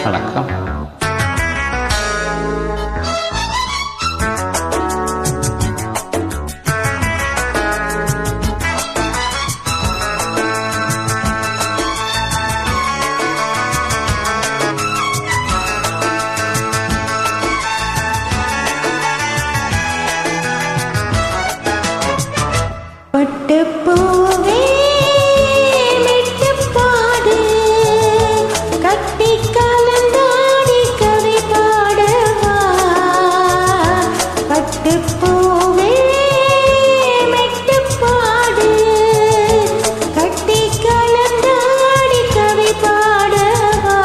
வணக்கம். பட்டுப்பூவே மெட்டுப்பாடு கட்டி கலந்தாடி கவி பாடவா. பட்டுப்பூவே மெட்டுப்பாடு கட்டி கலந்தாடி கவி பாடவா.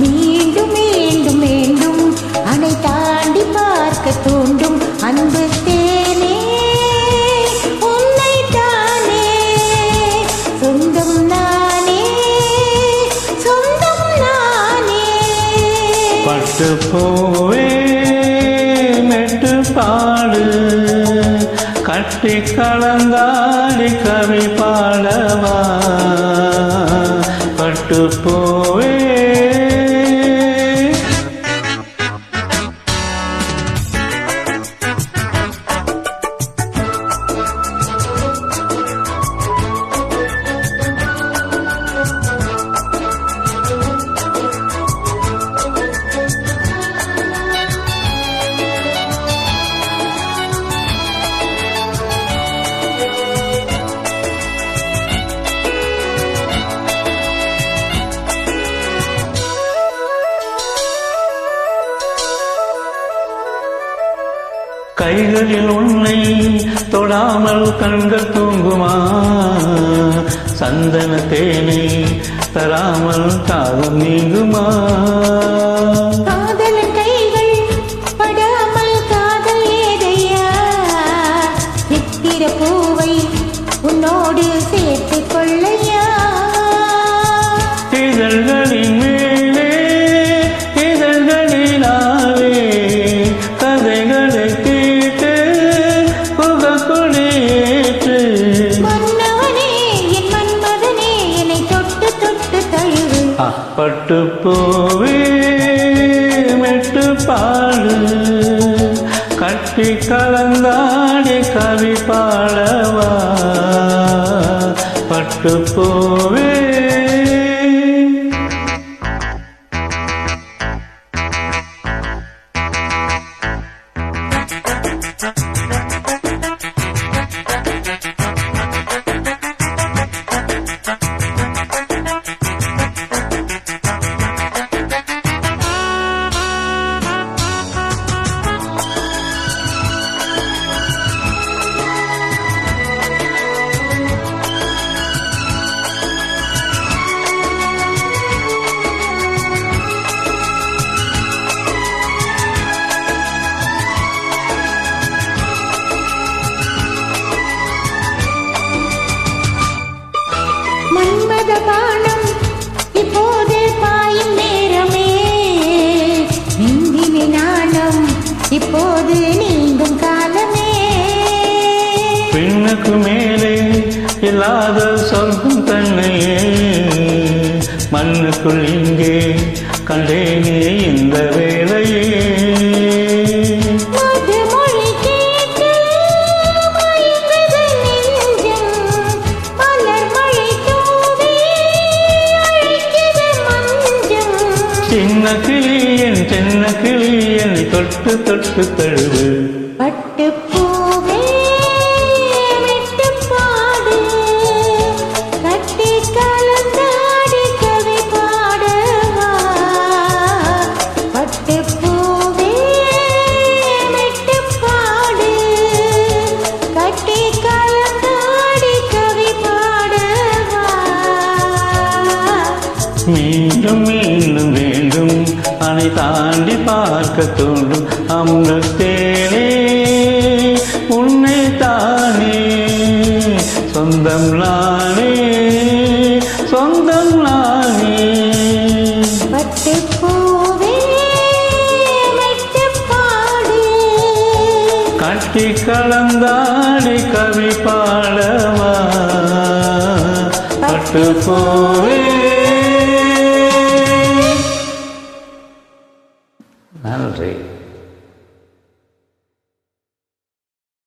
மீண்டும் மீண்டும் மீண்டும் அணை தாண்டி பார்க்க தூண்டும் அன்பு தேனே பட்டுப்பூவே மெட்டுப்பாடு கட்டி கலந்தாடி கவி பாடவா. பட்டுப்பூவே கைகளில் உன்னை தொடாமல் கண்கள் தூங்குமா. சந்தன தேனை தராமல் தாகம் நீங்குமா. காதல் கைகள் படாமல் காதல் ஏதையா. சித்திர பூவை உன்னோடு சேர்த்து கொள்ளையா. இதழ்களின் மேலே இதழ்களினாலே கதைகளை கேட்டு புகக்குடியேற்று. மன்னவனே என் மன்மதனே என்னை தொட்டு தொட்டு தழுவு. பட்டுப்பூவே மெட்டுப்பாடு கட்டி கலந்தாடி கவி பாடவா. பட்டுப்பூவே மன்மத பானம் இப்போது பாயும் நேரமே. நீந்தினி நாணம் இப்போது நீங்கும் காலமே. பெண்ணுக்கு மேலே இல்லாத சொர்க்கம் தன்னையே மண்ணுக்குள் இங்கே கண்டேனே இந்த வேளையே. சின்ன கிளியன் சின்ன கிளியன் தொட்டு தொட்டு தழுவு. பட்டுப்பூவே மெட்டுப்பாடு கட்டி கலந்தாடி கவி பாடவா. பட்டுப்பூவே மெட்டுப்பாடு கட்டி கலந்தாடி கவி பாடவா. மீண்டும் மீண்டும் வேண்டும் அணை தாண்டி பார்க்க தோன்றும் அமிர்தத்தேனே உன்னை தானே சொந்தம் நானே சொந்தம் நானே. பட்டுப்பூவே மெட்டுப்பாடு கட்டி கலந்தாடி கவி பாடவா. பட்டுப்பூவே நன்றி.